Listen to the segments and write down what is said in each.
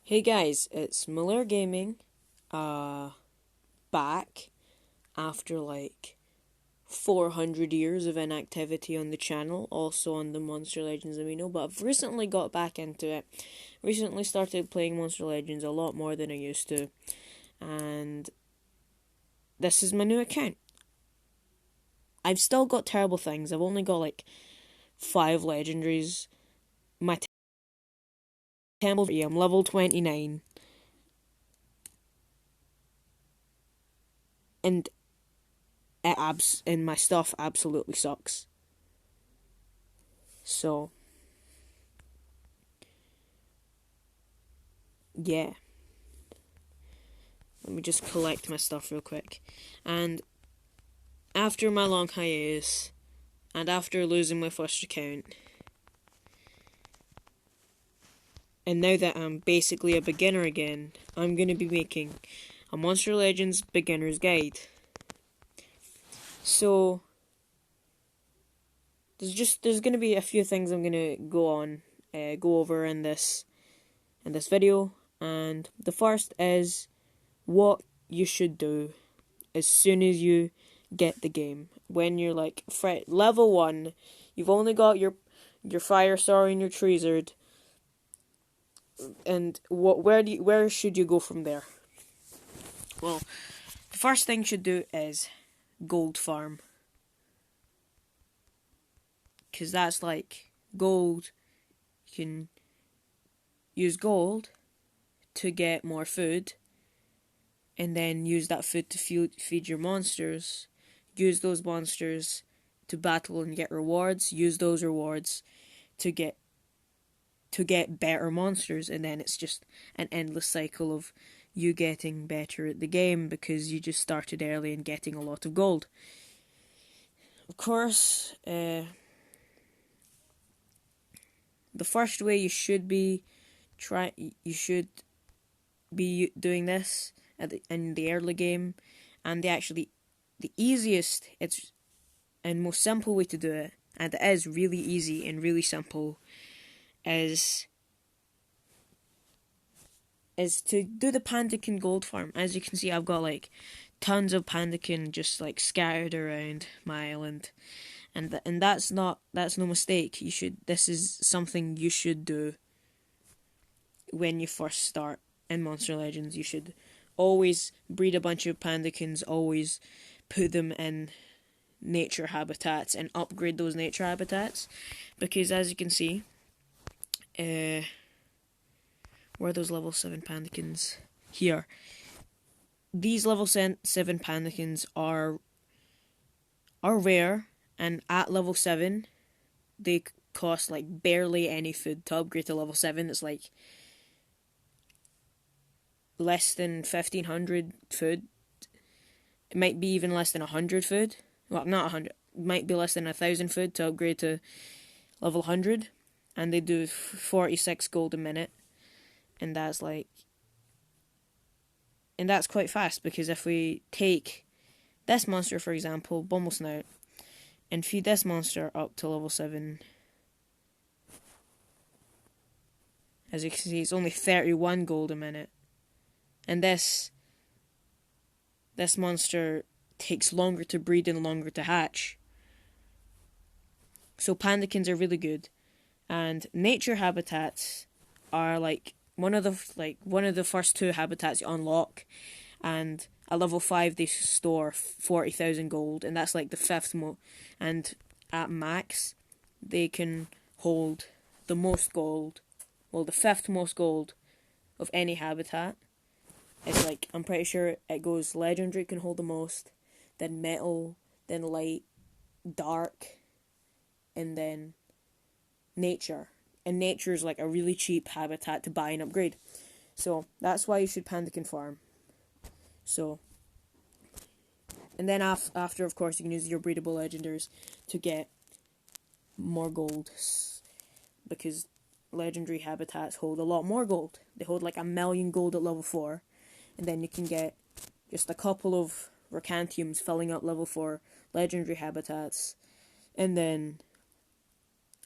Hey guys, it's Malair Gaming, back after like 400 years of inactivity on the channel, also on the Monster Legends Amino, but I've recently got back into it. Recently started playing Monster Legends a lot more than I used to, and this is my new account. I've still got terrible things. I've only got like 5 legendaries. My temple, I'm level 29, and and my stuff absolutely sucks. So yeah, let me just collect my stuff real quick. And after my long hiatus, and after losing my first account, and now that I'm basically a beginner again, I'm going to be making a Monster Legends beginner's guide. So there's going to be a few things I'm going to go over in this video, and the first is what you should do as soon as you get the game. When you're like level 1, you've only got your Fire Star and your Treezard, and where should you go from there? Well, the first thing you should do is gold farm, because that's like gold. You can use gold to get more food, and then use that food to feed your monsters. Use those monsters to battle and get rewards. Use those rewards to get better monsters, and then it's just an endless cycle of you getting better at the game because you just started early and getting a lot of gold. Of course, the first way you should be doing this in the early game, and the easiest and most simple way to do it, and it is really easy and really simple, is to do the Pandakin gold farm. As you can see, I've got like tons of Pandakin just like scattered around my island, and that's no mistake. This is something you should do when you first start in Monster Legends. You should always breed a bunch of Pandakins, always put them in nature habitats and upgrade those nature habitats, because as you can see, where are those level 7 Pandakins? Here. These level 7 Pandakins are rare, and at level 7 they cost like barely any food to upgrade to level 7. It's like less than 1,500 food. It might be even less than 100 food. Well, not 100. It might be less than 1,000 food to upgrade to level 100. And they do 46 gold a minute. And that's quite fast, because if we take this monster, for example, Bumble Snout, and feed this monster up to level 7, as you can see, it's only 31 gold a minute. And this monster takes longer to breed and longer to hatch. So Pandakins are really good, and nature habitats are like one of the first 2 habitats you unlock, and at level 5 they store 40,000 gold, and that's like the 5th and at max they can hold the most gold, well, the 5th most gold of any habitat. It's like, I'm pretty sure it goes legendary can hold the most, then metal, then light, dark, and then nature. And nature is like a really cheap habitat to buy and upgrade. So that's why you should Pandakin farm. So, and then after, of course, you can use your breedable legendaries to get more gold, because legendary habitats hold a lot more gold. They hold like 1,000,000 gold at level 4. And then you can get just a couple of Recantiums filling up level 4 legendary habitats, and then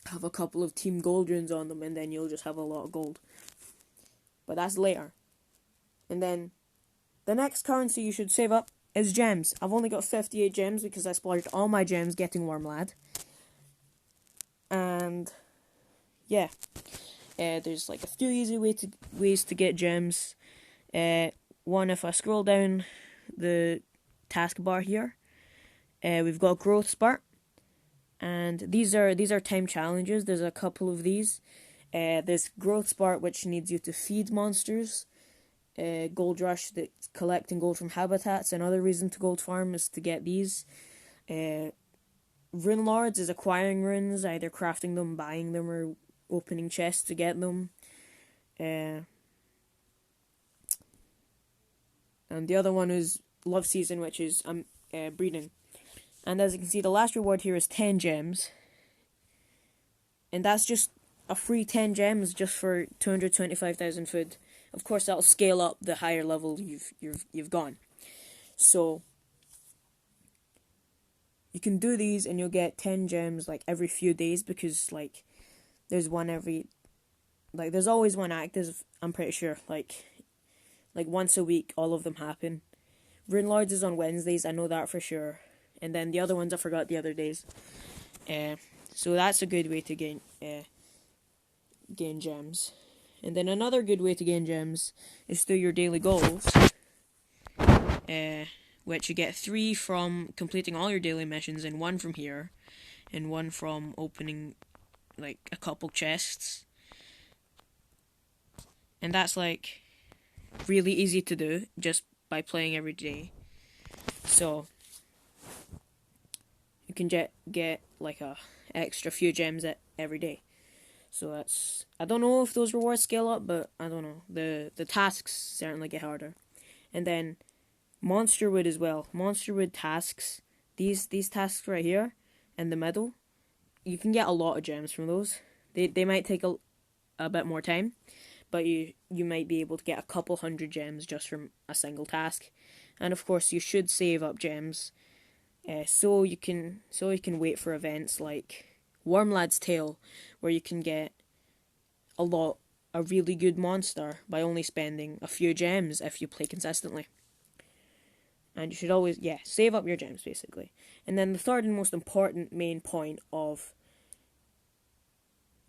have a couple of Team Gold runes on them, and then you'll just have a lot of gold. but that's later. And then the next currency you should save up is gems. I've only got 58 gems because I splurged all my gems getting Wormlad. And yeah, there's like a few easy ways to get gems. One, if I scroll down the taskbar here, we've got growth spurt, and these are time challenges. There's a couple of these. There's growth spurt, which needs you to feed monsters. Gold rush, that's collecting gold from habitats. Another reason to gold farm is to get these. Rune lords is acquiring runes, either crafting them, buying them, or opening chests to get them. And the other one is love season, which is breeding. And as you can see, the last reward here is 10 gems. And that's just a free 10 gems just for 225,000 food. Of course, that'll scale up the higher level you've gone. So you can do these and you'll get 10 gems like every few days, because like there's always one active, I'm pretty sure. Like once a week all of them happen. Rune Lords is on Wednesdays, I know that for sure. And then the other ones I forgot the other days. So that's a good way to gain gems. And then another good way to gain gems is through your daily goals, which you get 3 from completing all your daily missions, and 1 from here, and 1 from opening like a couple chests. And that's like really easy to do just by playing every day. So you can get like a extra few gems every day. So that's, I don't know if those rewards scale up, but I don't know. The tasks certainly get harder. And then Monster Wood as well. Monster Wood tasks, these tasks right here in the middle, you can get a lot of gems from those. They might take a bit more time, but you might be able to get a couple hundred gems just from a single task. And of course you should save up gems so you can wait for events like Wormlad's Tale, where you can get a really good monster by only spending a few gems if you play consistently. And you should always, save up your gems, basically. And then the third and most important main point of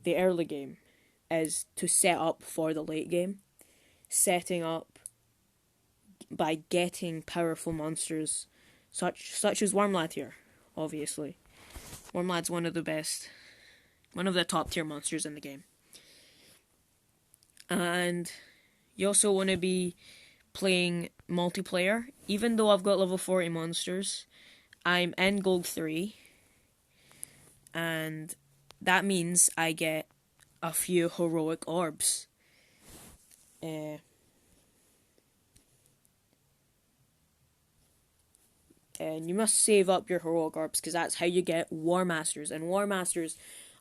the early game is to set up for the late game. Setting up by getting powerful monsters, such as Wormlad here, obviously. Wormlad's one of the top tier monsters in the game. And you also want to be playing multiplayer. Even though I've got level 40 monsters, I'm in gold 3. And that means I get a few heroic orbs. And you must save up your heroic orbs, because that's how you get War Masters. And War Masters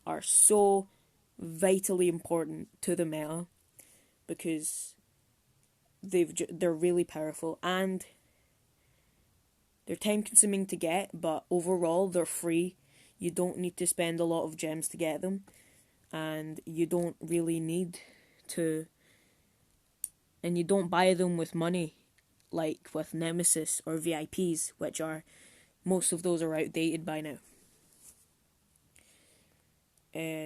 are so vitally important to the meta, because they're really powerful, and they're time consuming to get, but overall they're free. You don't need to spend a lot of gems to get them, and you don't really need to, and you don't buy them with money like with Nemesis or VIPs, which are, most of those are outdated by now.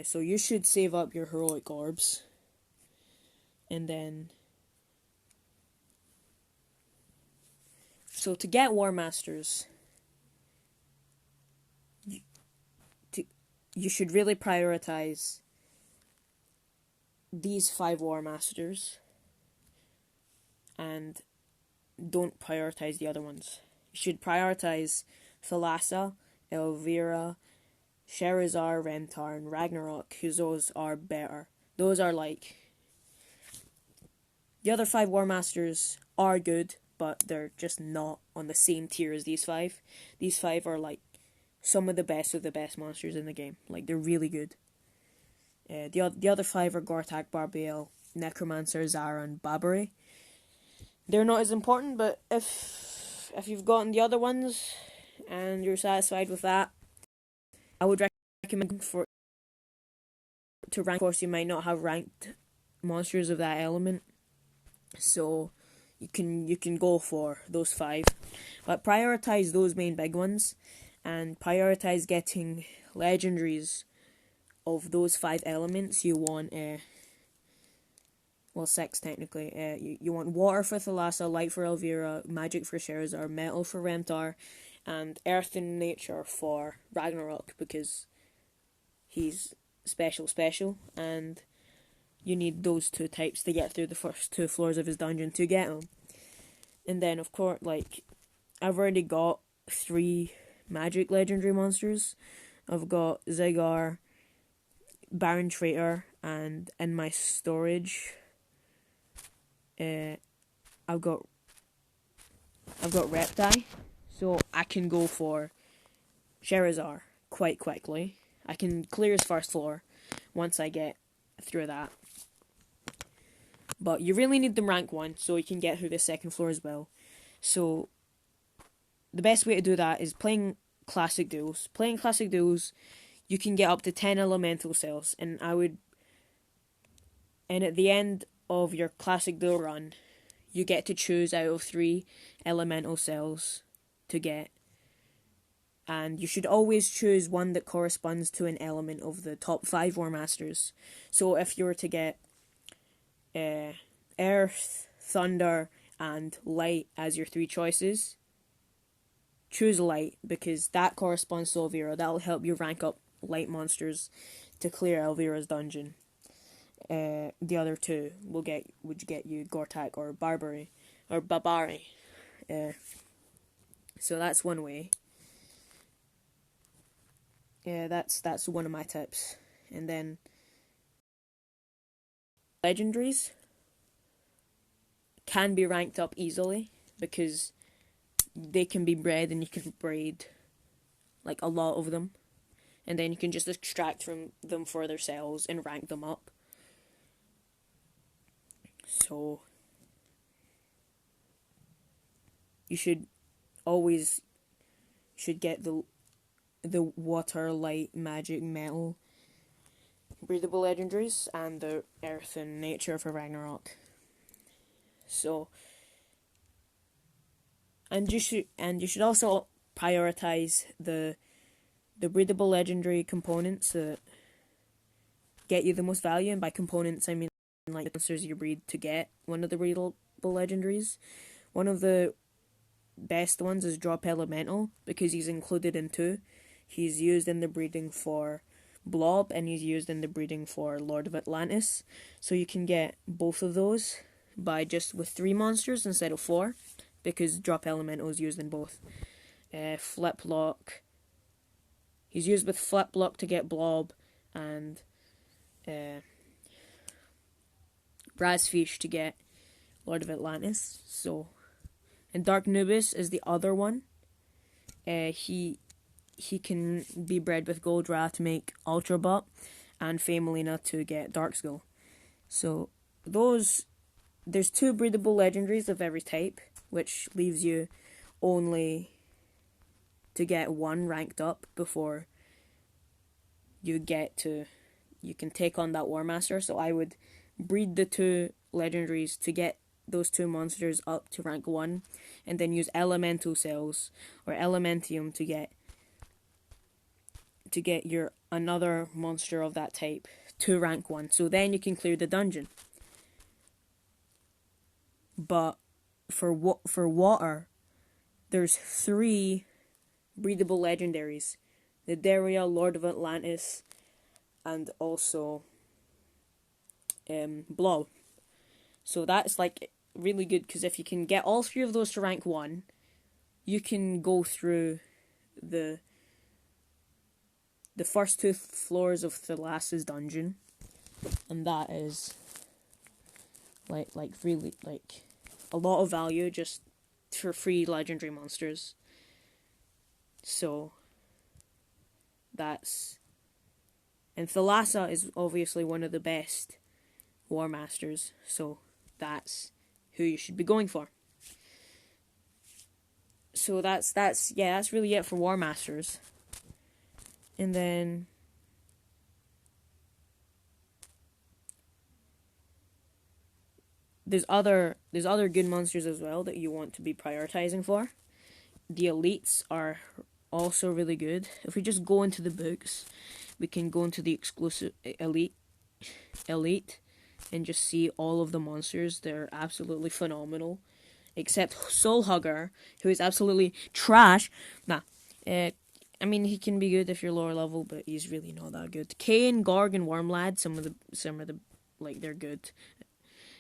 So you should save up your heroic orbs, and then so to get War Masters, you should really prioritize these 5 War Masters, and don't prioritize the other ones. You should prioritize Thalassa, Elvira, Sherazar, Rentar, and Ragnarok, because those are better. Those are like, the other 5 War Masters are good, but they're just not on the same tier as these 5. These 5 are like some of the best monsters in the game. Like, they're really good. The other 5 are Gortak, Barbiel, Necromancer, Zara, and Babari. They're not as important, but if you've gotten the other ones and you're satisfied with that, I would recommend to rank. Of course, you might not have ranked monsters of that element, So you can go for those 5, but prioritize those main big ones, and prioritize getting legendaries of those 5 elements. You want 6 technically. You want water for Thalassa, light for Elvira, magic for Sherazar, metal for Remtar, and earth and nature for Ragnarok, because he's special, and you need those 2 types to get through the first 2 floors of his dungeon to get him. And then, of course, I've already got 3 magic legendary monsters. I've got Zygar, Baron Traitor, and in my storage, I've got Reptile, so I can go for Sherazar quite quickly. I can clear his first floor once I get through that. But you really need them rank 1 so you can get through the second floor as well. So the best way to do that is playing classic duels. Playing classic duels, you can get up to 10 elemental cells, and at the end of your classic duel run, you get to choose out of 3 elemental cells to get. And you should always choose one that corresponds to an element of the top 5 War Masters. So if you were to get Earth, Thunder, and Light as your 3 choices, choose Light, because that corresponds to Elvira. That'll help you rank up Light monsters to clear Elvira's dungeon. The other 2 would get you Gortak or Barbary. So that's one way. That's one of my tips. And then legendaries can be ranked up easily because they can be bred, and you can braid a lot of them, and then you can just extract from them further cells and rank them up. So you should get the water, light, magic, metal breathable legendaries, and the earth and nature for Ragnarok. So, and you should also prioritize the breathable legendary components that get you the most value, and by components I mean the monsters you breed to get one of the breathable legendaries. One of the best ones is Drop Elemental, because he's included in 2. He's used in the breeding for Blob, and he's used in the breeding for Lord of Atlantis. So you can get both of those with 3 monsters instead of 4, because Drop Elemental is used in both. Flip Lock. He's used with Flip Lock to get Blob, and Brazfish to get Lord of Atlantis. So, and Dark Nubis is the other one. He can be bred with Goldrath to make Ultra Butt, and Famelina to get Dark Skull. So there's 2 breedable legendaries of every type, which leaves you only to get 1 ranked up before you can take on that War Master. So I would breed the 2 legendaries to get those 2 monsters up to rank 1, and then use elemental cells or elementium to get your another monster of that type to rank 1. So then you can clear the dungeon. But for water, there's 3 breathable legendaries: the Daria, Lord of Atlantis, and also Blob. So that's really good, because if you can get all 3 of those to rank 1, you can go through the first 2 floors of Thalassa's dungeon, and that is really a lot of value just for free legendary monsters. So and Thalassa is obviously one of the best War Masters, so that's who you should be going for. So that's really it for War Masters. And then there's other good monsters as well that you want to be prioritizing for. The elites are also really good. If we just go into the books, we can go into the exclusive elite and just see all of the monsters. They're absolutely phenomenal, except Soul Hugger, who is absolutely trash. Nah, I mean, he can be good if you're lower level, but he's really not that good. Kane, Gorg, and Wormlad, some of the like, they're good.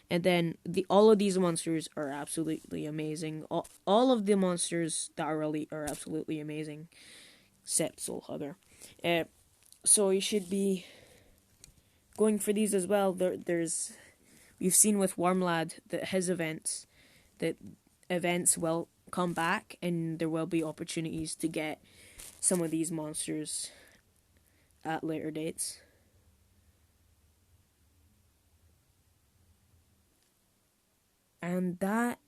And then all of these monsters are absolutely amazing. All of the monsters that are elite are absolutely amazing, except Soul Hugger. So you should be going for these as well. We've seen with Wormlad that that events will come back, and there will be opportunities to get some of these monsters at later dates. And that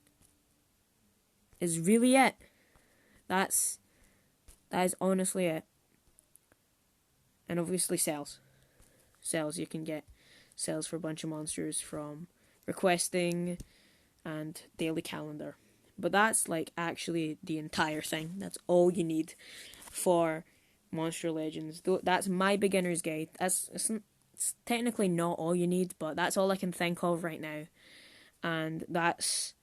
is really it. That is honestly it. And obviously sales. You can get sales for a bunch of monsters from requesting and daily calendar. But that's like actually the entire thing. That's all you need for Monster Legends. That's my beginner's guide. It's technically not all you need, but that's all I can think of right now. And that's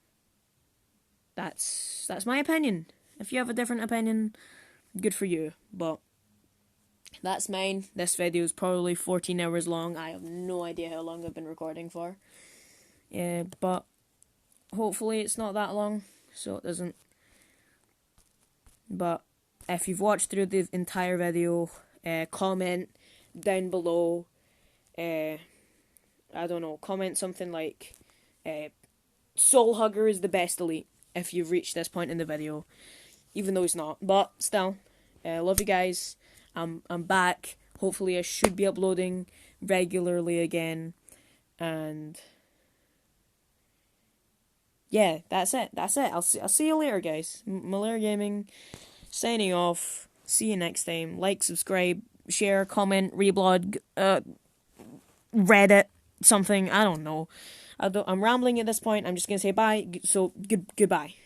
my opinion. If you have a different opinion, good for you. But that's mine. This video is probably 14 hours long. I have no idea how long I've been recording for. Yeah, but hopefully it's not that long, so it doesn't. But if you've watched through the entire video, comment down below. I don't know, comment something like Soul Hugger is the best elite if you've reached this point in the video, even though it's not. But still, love you guys. I'm back. Hopefully I should be uploading regularly again. And yeah, that's it. I'll see you later, guys. Malair Gaming signing off. See you next time. Like, subscribe, share, comment, reblog, Reddit, something. I don't know. I'm rambling at this point. I'm just gonna say bye. So goodbye.